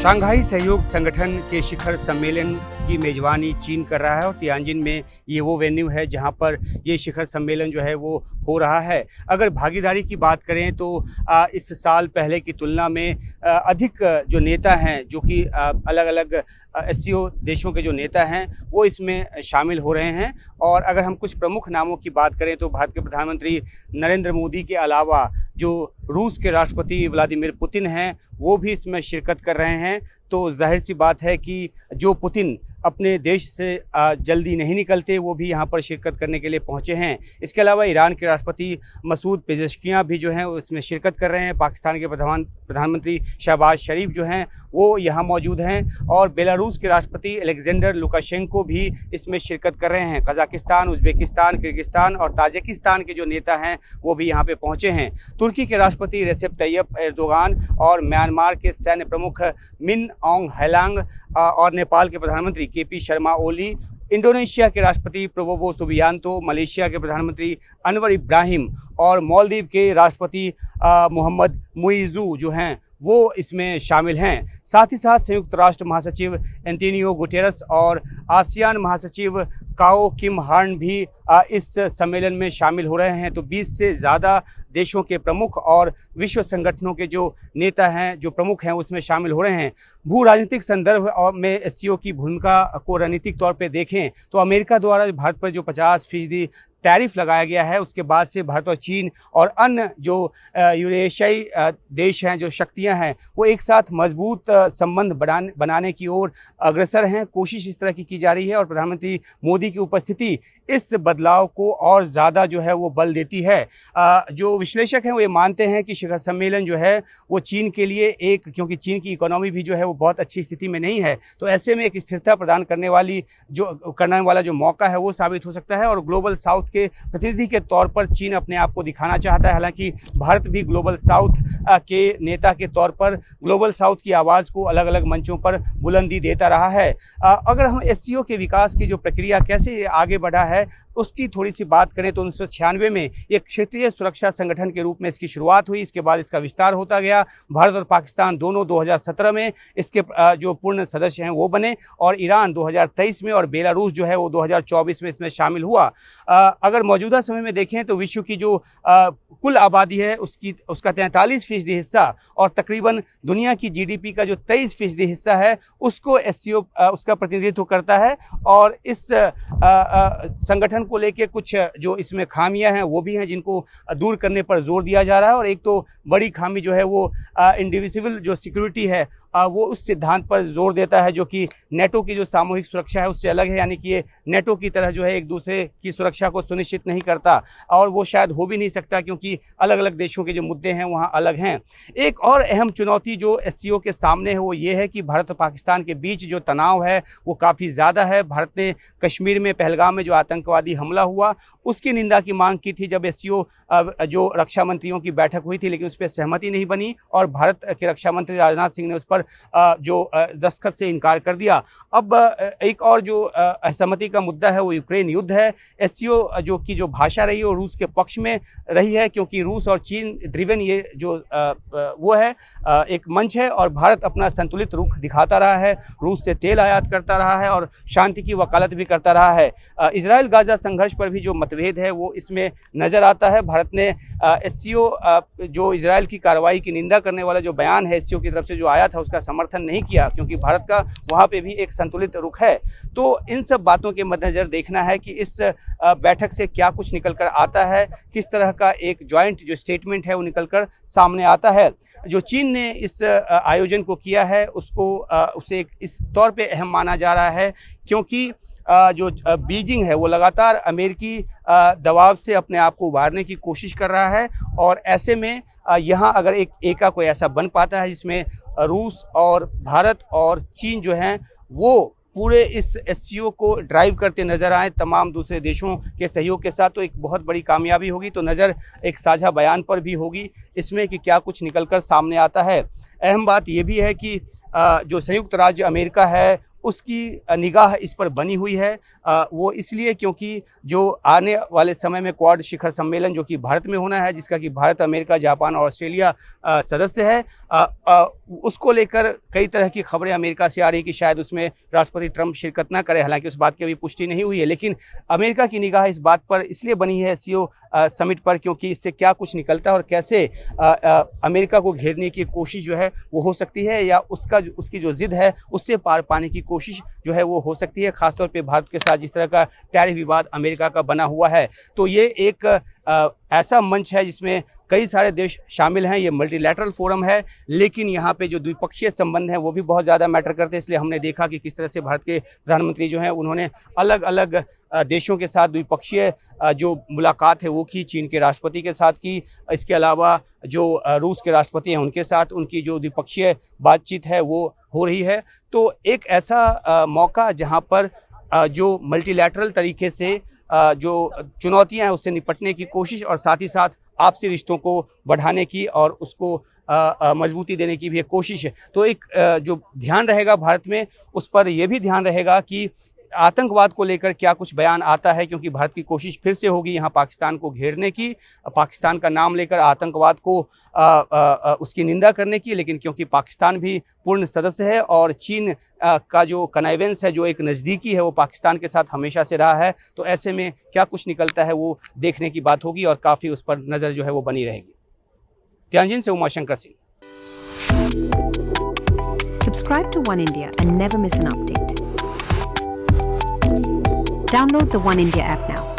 Shanghai सहयोग संगठन के शिखर सम्मेलन की मेजबानी चीन कर रहा है और तियानजिन में ये वो वेन्यू है जहां पर ये शिखर सम्मेलन जो है वो हो रहा है। अगर भागीदारी की बात करें तो इस साल पहले की तुलना में अधिक जो नेता हैं, जो कि अलग अलग एससीओ देशों के जो नेता हैं वो इसमें शामिल हो रहे हैं। और अगर हम कुछ प्रमुख नामों की बात करें तो भारत के प्रधानमंत्री नरेंद्र मोदी के अलावा जो रूस के राष्ट्रपति व्लादिमीर पुतिन हैं वो भी इसमें शिरकत कर रहे हैं। तो जाहिर सी बात है कि जो पुतिन अपने देश से जल्दी नहीं निकलते वो भी यहाँ पर शिरकत करने के लिए पहुँचे हैं। इसके अलावा ईरान के राष्ट्रपति मसूद पेजेश्कियाँ भी जो हैं वो इसमें शिरकत कर रहे हैं। पाकिस्तान के प्रधानमंत्री शहबाज शरीफ जो हैं वो यहाँ मौजूद हैं और बेलारूस के राष्ट्रपति अलेक्जेंडर लुकाशेंको भी इसमें शिरकत कर रहे हैं। कजाकिस्तान, उज़्बेकिस्तान, किर्गिस्तान और ताजिकिस्तान के जो नेता हैं वो भी यहाँ पे पहुँचे हैं। तुर्की के राष्ट्रपति रेसेप तैयब एर्दोगान और म्यांमार के सैन्य प्रमुख मिन ऑंग हैलांग और नेपाल के प्रधानमंत्री केपी शर्मा ओली, इंडोनेशिया के राष्ट्रपति प्रोबोवो सुबियांतो, मलेशिया के प्रधानमंत्री अनवर इब्राहिम और मालदीव के राष्ट्रपति मोहम्मद मुइज़ू जो हैं वो इसमें शामिल हैं। साथ ही साथ संयुक्त राष्ट्र महासचिव एंटोनियो गुटेरस और आसियान महासचिव काओ किम हार्न भी इस सम्मेलन में शामिल हो रहे हैं। तो 20 से ज़्यादा देशों के प्रमुख और विश्व संगठनों के जो नेता हैं, जो प्रमुख हैं, उसमें शामिल हो रहे हैं। भू राजनीतिक संदर्भ और में एससीओ की भूमिका को रणनीतिक तौर पे देखें तो अमेरिका द्वारा भारत पर जो 50% टैरिफ लगाया गया है उसके बाद से भारत और चीन और अन्य जो यूरेशियाई देश हैं, जो शक्तियां हैं, वो एक साथ मजबूत संबंध बनाने की ओर अग्रसर हैं। कोशिश इस तरह की जा रही है और प्रधानमंत्री मोदी की उपस्थिति इस बदलाव को और ज़्यादा जो है वो बल देती है। जो विश्लेषक हैं वो ये मानते हैं कि शिखर सम्मेलन जो है वो चीन के लिए क्योंकि चीन की इकोनॉमी भी जो है वो बहुत अच्छी स्थिति में नहीं है, तो ऐसे में एक स्थिरता प्रदान करने वाला जो मौका है वो साबित हो सकता है। और ग्लोबल साउथ के प्रतिनिधि के तौर पर चीन अपने आप को दिखाना चाहता है। हालांकि भारत भी ग्लोबल साउथ के नेता के तौर पर ग्लोबल साउथ की आवाज़ को अलग अलग मंचों पर बुलंदी देता रहा है। अगर हम एससीओ के विकास की जो प्रक्रिया कैसे आगे बढ़ा है उसकी थोड़ी सी बात करें तो 1996 में एक क्षेत्रीय सुरक्षा संगठन के रूप में इसकी शुरुआत हुई। इसके बाद इसका विस्तार होता गया। भारत और पाकिस्तान दोनों 2017 में इसके जो पूर्ण सदस्य हैं वो बने और ईरान 2023 में और बेलारूस जो है वो 2024 में इसमें शामिल हुआ। अगर मौजूदा समय में देखें तो विश्व की जो कुल आबादी है उसका 43% हिस्सा और तकरीबन दुनिया की जीडीपी का जो 23% हिस्सा है उसको एससीओ उसका प्रतिनिधित्व करता है। और इस संगठन को लेके कुछ जो इसमें खामियां हैं वो भी हैं जिनको दूर करने पर जोर दिया जा रहा है। और एक तो बड़ी खामी जो है वो इंडिविजिबल जो सिक्योरिटी है वो उस सिद्धांत पर जोर देता है जो कि नेटो की जो सामूहिक सुरक्षा है उससे अलग है। यानी कि ये नेटो की तरह जो है एक दूसरे की सुरक्षा को सुनिश्चित नहीं करता और वो शायद हो भी नहीं सकता क्योंकि अलग अलग देशों के जो मुद्दे हैं वहाँ अलग हैं। एक और अहम चुनौती जो एससीओ के सामने है वो ये है कि भारत और पाकिस्तान के बीच जो तनाव है वो काफ़ी ज़्यादा है। भारत ने कश्मीर में पहलगाम में जो आतंकवादी हमला हुआ उसकी निंदा की मांग की थी जब एससीओ जो रक्षा मंत्रियों की बैठक हुई थी, लेकिन उस पर सहमति नहीं बनी और भारत के रक्षा मंत्री राजनाथ सिंह ने उस पर जो दस्तखत से इनकार कर दिया। अब एक और जो असहमति का मुद्दा है वो यूक्रेन युद्ध है। एससीओ जो भाषा रही है वो रूस के पक्ष में रही है क्योंकि रूस और चीन ड्रिवन ये जो वो है एक मंच है और भारत अपना संतुलित रुख दिखाता रहा है, रूस से तेल आयात करता रहा है और शांति की वकालत भी करता रहा है। इजराइल गाजा संघर्ष पर भी जो मतभेद है वो इसमें नज़र आता है। भारत ने एससीओ जो इजराइल की कार्रवाई की निंदा करने वाला जो बयान है एससीओ की तरफ से जो आया था उसका समर्थन नहीं किया क्योंकि भारत का वहाँ पे भी एक संतुलित रुख है। तो इन सब बातों के मद्देनजर देखना है कि इस बैठक से क्या कुछ निकल कर आता है, किस तरह का एक जॉइंट जो स्टेटमेंट है वो निकल कर सामने आता है। जो चीन ने इस आयोजन को किया है उसे इस तौर पे अहम माना जा रहा है क्योंकि जो बीजिंग है वो लगातार अमेरिकी दबाव से अपने आप को उभारने की कोशिश कर रहा है और ऐसे में यहाँ अगर एका कोई ऐसा बन पाता है जिसमें रूस और भारत और चीन जो हैं वो पूरे इस एससीओ को ड्राइव करते नज़र आए तमाम दूसरे देशों के सहयोग के साथ, तो एक बहुत बड़ी कामयाबी होगी। तो नज़र एक साझा बयान पर भी होगी इसमें कि क्या कुछ निकल कर सामने आता है। अहम बात ये भी है कि जो संयुक्त राज्य अमेरिका है उसकी निगाह इस पर बनी हुई है। वो इसलिए क्योंकि जो आने वाले समय में क्वाड शिखर सम्मेलन जो कि भारत में होना है, जिसका कि भारत, अमेरिका, जापान और ऑस्ट्रेलिया सदस्य है, उसको लेकर कई तरह की खबरें अमेरिका से आ रही कि शायद उसमें राष्ट्रपति ट्रंप शिरकत ना करे। हालांकि उस बात की अभी पुष्टि नहीं हुई है, लेकिन अमेरिका की निगाह इस बात पर इसलिए बनी है एससीओ समिट पर, क्योंकि इससे क्या कुछ निकलता है और कैसे अमेरिका को घेरने की कोशिश जो है वो हो सकती है, या उसकी जो जिद है उससे पार पाने की कोशिश जो है वो हो सकती है। खासतौर पे भारत के साथ जिस तरह का टैरिफ विवाद अमेरिका का बना हुआ है, तो ये एक ऐसा मंच है जिसमें कई सारे देश शामिल हैं। ये मल्टीलैटरल फोरम है, लेकिन यहाँ पे जो द्विपक्षीय संबंध हैं वो भी बहुत ज़्यादा मैटर करते हैं। इसलिए हमने देखा कि किस तरह से भारत के प्रधानमंत्री जो हैं उन्होंने अलग अलग देशों के साथ द्विपक्षीय जो मुलाकात है वो की, चीन के राष्ट्रपति के साथ की। इसके अलावा जो रूस के राष्ट्रपति हैं उनके साथ उनकी जो द्विपक्षीय बातचीत है वो हो रही है। तो एक ऐसा मौका जहाँ पर जो मल्टीलैटरल तरीके से जो चुनौतियां हैं उससे निपटने की कोशिश और साथ ही साथ आपसी रिश्तों को बढ़ाने की और उसको मजबूती देने की भी एक कोशिश है। तो एक जो ध्यान रहेगा भारत में, उस पर यह भी ध्यान रहेगा कि आतंकवाद को लेकर क्या कुछ बयान आता है, क्योंकि भारत की कोशिश फिर से होगी यहाँ पाकिस्तान को घेरने की, पाकिस्तान का नाम लेकर आतंकवाद को उसकी निंदा करने की। लेकिन क्योंकि पाकिस्तान भी पूर्ण सदस्य है और चीन का जो कनाइवेंस है, जो एक नज़दीकी है, वो पाकिस्तान के साथ हमेशा से रहा है, तो ऐसे में क्या कुछ निकलता है वो देखने की बात होगी और काफ़ी उस पर नज़र जो है वो बनी रहेगी। तियानजिन से Umashankar Singh. Subscribe to One India and never miss an update. Download the One India app now.